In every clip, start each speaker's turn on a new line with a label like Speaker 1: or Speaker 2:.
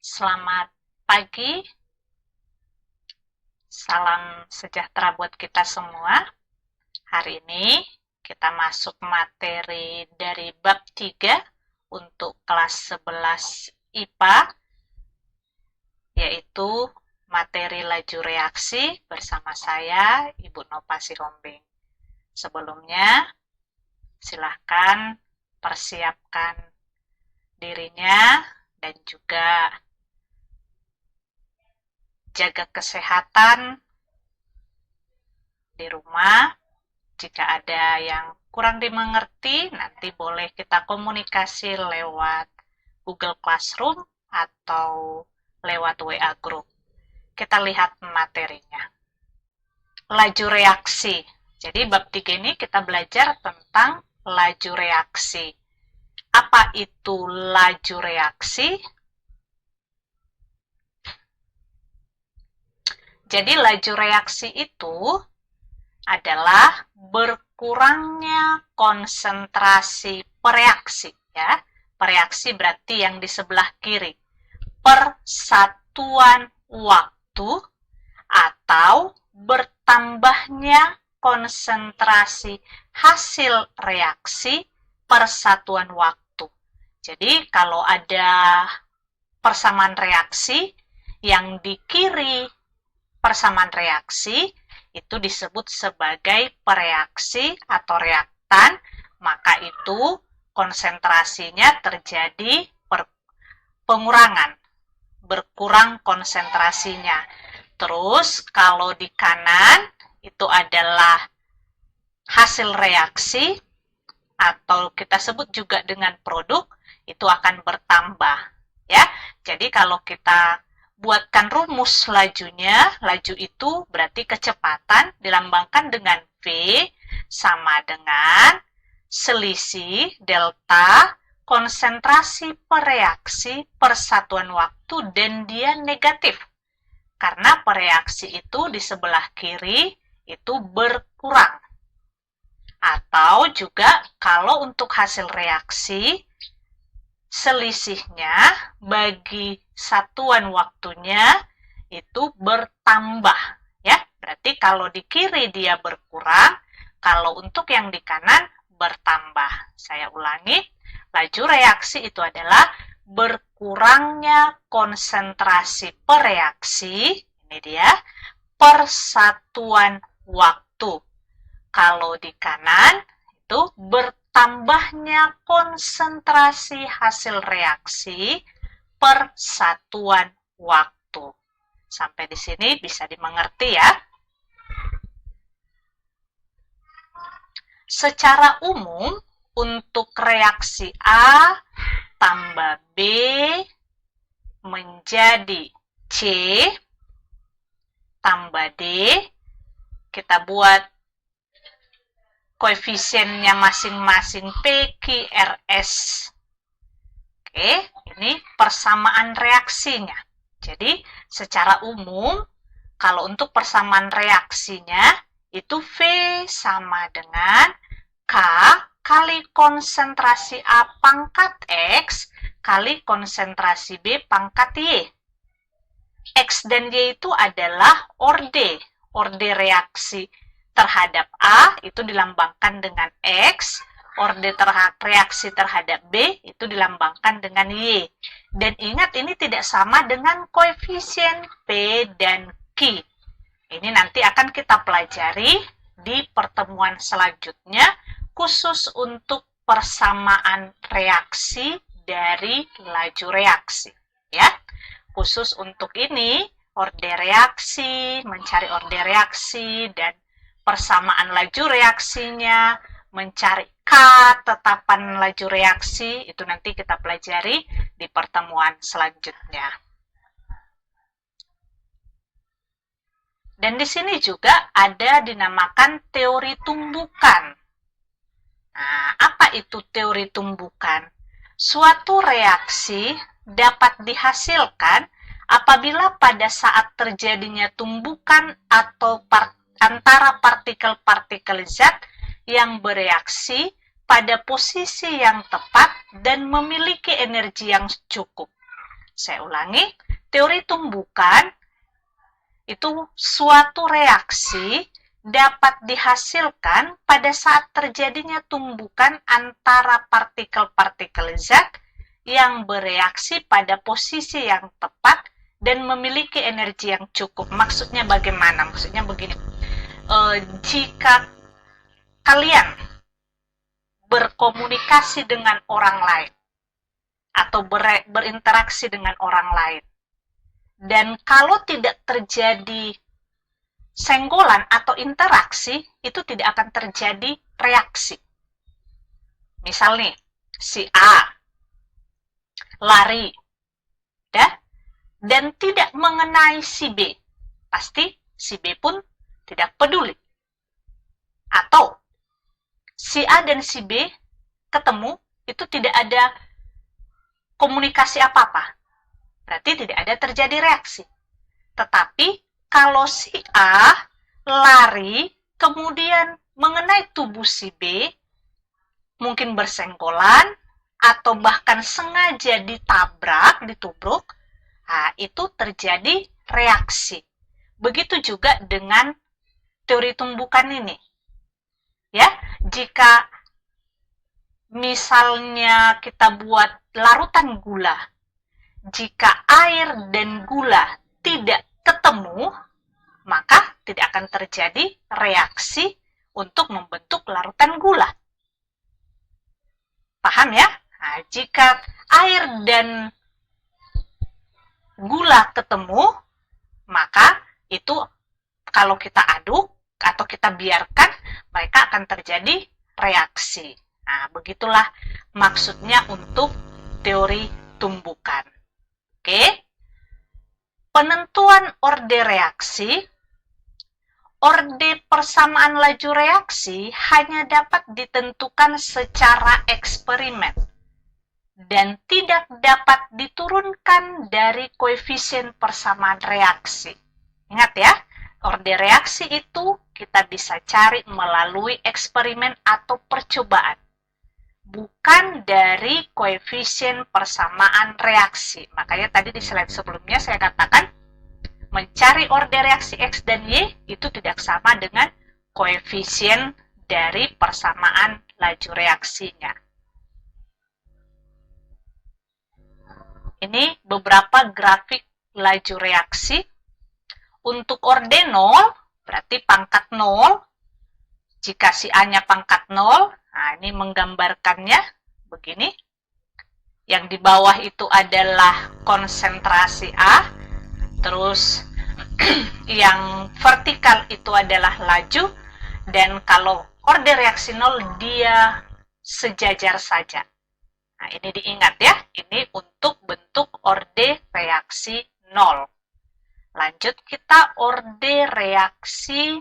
Speaker 1: Selamat pagi, salam sejahtera buat kita semua. Hari ini kita masuk materi dari bab 3 untuk kelas 11 IPA, yaitu materi laju reaksi bersama saya, Ibu Nova Sihombing. Sebelumnya, silahkan persiapkan dirinya dan juga jaga kesehatan di rumah. Jika ada yang kurang dimengerti, nanti boleh kita komunikasi lewat Google Classroom atau lewat WA Group. Kita lihat materinya. Laju reaksi. Jadi bab 3 ini kita belajar tentang laju reaksi. Apa itu laju reaksi? Jadi laju reaksi itu adalah berkurangnya konsentrasi pereaksi, ya. Pereaksi berarti yang di sebelah kiri. Per satuan waktu atau bertambahnya konsentrasi hasil reaksi per satuan waktu. Jadi kalau ada persamaan reaksi yang di kiri persamaan reaksi itu disebut sebagai pereaksi atau reaktan, maka itu konsentrasinya terjadi pengurangan, berkurang konsentrasinya. Terus kalau di kanan itu adalah hasil reaksi atau kita sebut juga dengan produk, itu akan bertambah, ya. Jadi kalau kita buatkan rumus lajunya, laju itu berarti kecepatan dilambangkan dengan V sama dengan selisih delta konsentrasi pereaksi per satuan waktu dan dia negatif. Karena pereaksi itu di sebelah kiri itu berkurang. Atau juga kalau untuk hasil reaksi, selisihnya bagi satuan waktunya itu bertambah, ya. Berarti kalau di kiri dia berkurang, kalau untuk yang di kanan bertambah. Saya ulangi, laju reaksi itu adalah berkurangnya konsentrasi pereaksi, ini dia, per satuan waktu. Kalau di kanan itu bertambahnya konsentrasi hasil reaksi per satuan waktu. Sampai di sini bisa dimengerti ya. Secara umum, untuk reaksi A tambah B menjadi C tambah D, kita buat koefisiennya masing-masing P, Q, R, S. Oke, ini persamaan reaksinya. Jadi, secara umum, kalau untuk persamaan reaksinya, itu V sama dengan K kali konsentrasi A pangkat X kali konsentrasi B pangkat Y. X dan Y itu adalah orde reaksi terhadap A itu dilambangkan dengan X, orde reaksi terhadap B itu dilambangkan dengan Y. Dan ingat ini tidak sama dengan koefisien P dan Q. Ini nanti akan kita pelajari di pertemuan selanjutnya khusus untuk persamaan reaksi dari laju reaksi, ya. Khusus untuk ini, orde reaksi, mencari orde reaksi dan persamaan laju reaksinya, mencari K tetapan laju reaksi, itu nanti kita pelajari di pertemuan selanjutnya. Dan di sini juga ada dinamakan teori tumbukan. Nah, apa itu teori tumbukan? Suatu reaksi dapat dihasilkan apabila pada saat terjadinya tumbukan atau antara partikel-partikel zat yang bereaksi pada posisi yang tepat dan memiliki energi yang cukup. Saya ulangi, teori tumbukan itu suatu reaksi dapat dihasilkan pada saat terjadinya tumbukan antara partikel-partikel zat yang bereaksi pada posisi yang tepat dan memiliki energi yang cukup. Maksudnya bagaimana? Maksudnya begini, jika kalian berkomunikasi dengan orang lain atau berinteraksi dengan orang lain, dan kalau tidak terjadi senggolan atau interaksi, itu tidak akan terjadi reaksi. Misal nih, si A lari, ya, dan tidak mengenai si B, pasti si B pun tidak peduli. Atau si A dan si B ketemu, itu tidak ada komunikasi apa-apa, berarti tidak ada terjadi reaksi. Tetapi kalau si A lari kemudian mengenai tubuh si B, mungkin bersenggolan atau bahkan sengaja ditabrak, ditubruk, nah, itu terjadi reaksi. Begitu juga dengan teori tumbukan ini. Ya, jika misalnya kita buat larutan gula, jika air dan gula tidak ketemu, maka tidak akan terjadi reaksi untuk membentuk larutan gula. Paham ya? Nah, jika air dan gula ketemu, maka itu kalau kita aduk atau kita biarkan, mereka akan terjadi reaksi. Nah, begitulah maksudnya untuk teori tumbukan. Oke? Penentuan orde reaksi. Orde persamaan laju reaksi hanya dapat ditentukan secara eksperimen dan tidak dapat diturunkan dari koefisien persamaan reaksi. Ingat ya, orde reaksi itu kita bisa cari melalui eksperimen atau percobaan, bukan dari koefisien persamaan reaksi. Makanya tadi di slide sebelumnya saya katakan, mencari orde reaksi X dan Y itu tidak sama dengan koefisien dari persamaan laju reaksinya. Ini beberapa grafik laju reaksi. Untuk orde 0, berarti pangkat 0. Jika si A-nya pangkat 0, nah ini menggambarkannya begini. Yang di bawah itu adalah konsentrasi A. Terus yang vertikal itu adalah laju, dan kalau orde reaksi 0 dia sejajar saja. Nah, ini diingat ya, ini untuk bentuk orde reaksi 0. Lanjut kita orde reaksi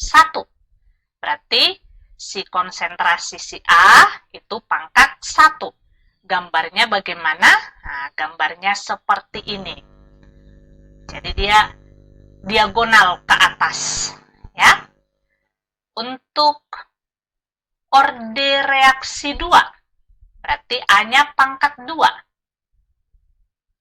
Speaker 1: 1. Berarti si konsentrasi si A itu pangkat 1. Gambarnya bagaimana? Nah, gambarnya seperti ini. Jadi dia diagonal ke atas, ya. Untuk orde reaksi 2, berarti A-nya pangkat 2.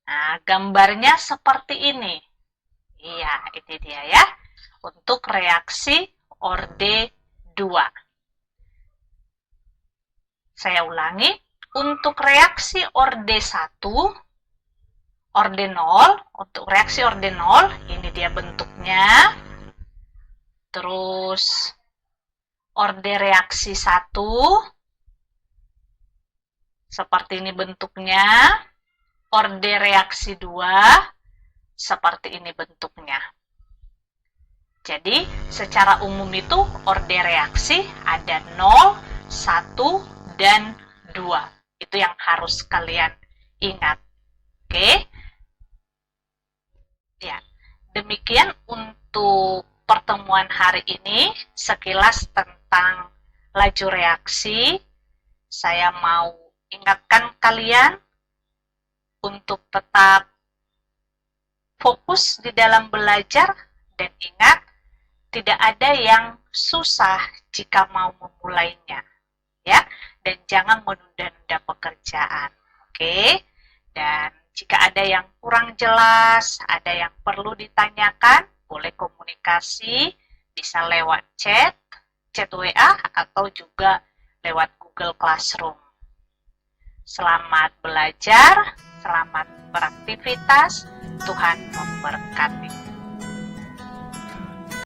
Speaker 1: Nah, gambarnya seperti ini. Iya, ini dia ya. Untuk reaksi orde 2. Saya ulangi, untuk reaksi orde 1, orde 0, untuk reaksi orde 0, ini dia bentuknya. Terus orde reaksi 1, seperti ini bentuknya. Orde reaksi 2, seperti ini bentuknya. Jadi, secara umum itu orde reaksi ada 0, 1, dan 2. Itu yang harus kalian ingat. Oke? Ya, demikian untuk pertemuan hari ini. Sekilas tentang laju reaksi. Saya mau ingatkan kalian untuk tetap fokus di dalam belajar, dan ingat, tidak ada yang susah jika mau memulainya. ya, dan jangan menunda-nunda pekerjaan. Oke? Dan jika ada yang kurang jelas, ada yang perlu ditanyakan, boleh komunikasi, bisa lewat chat WA, atau juga lewat Google Classroom. Selamat belajar, selamat beraktivitas, Tuhan memberkati.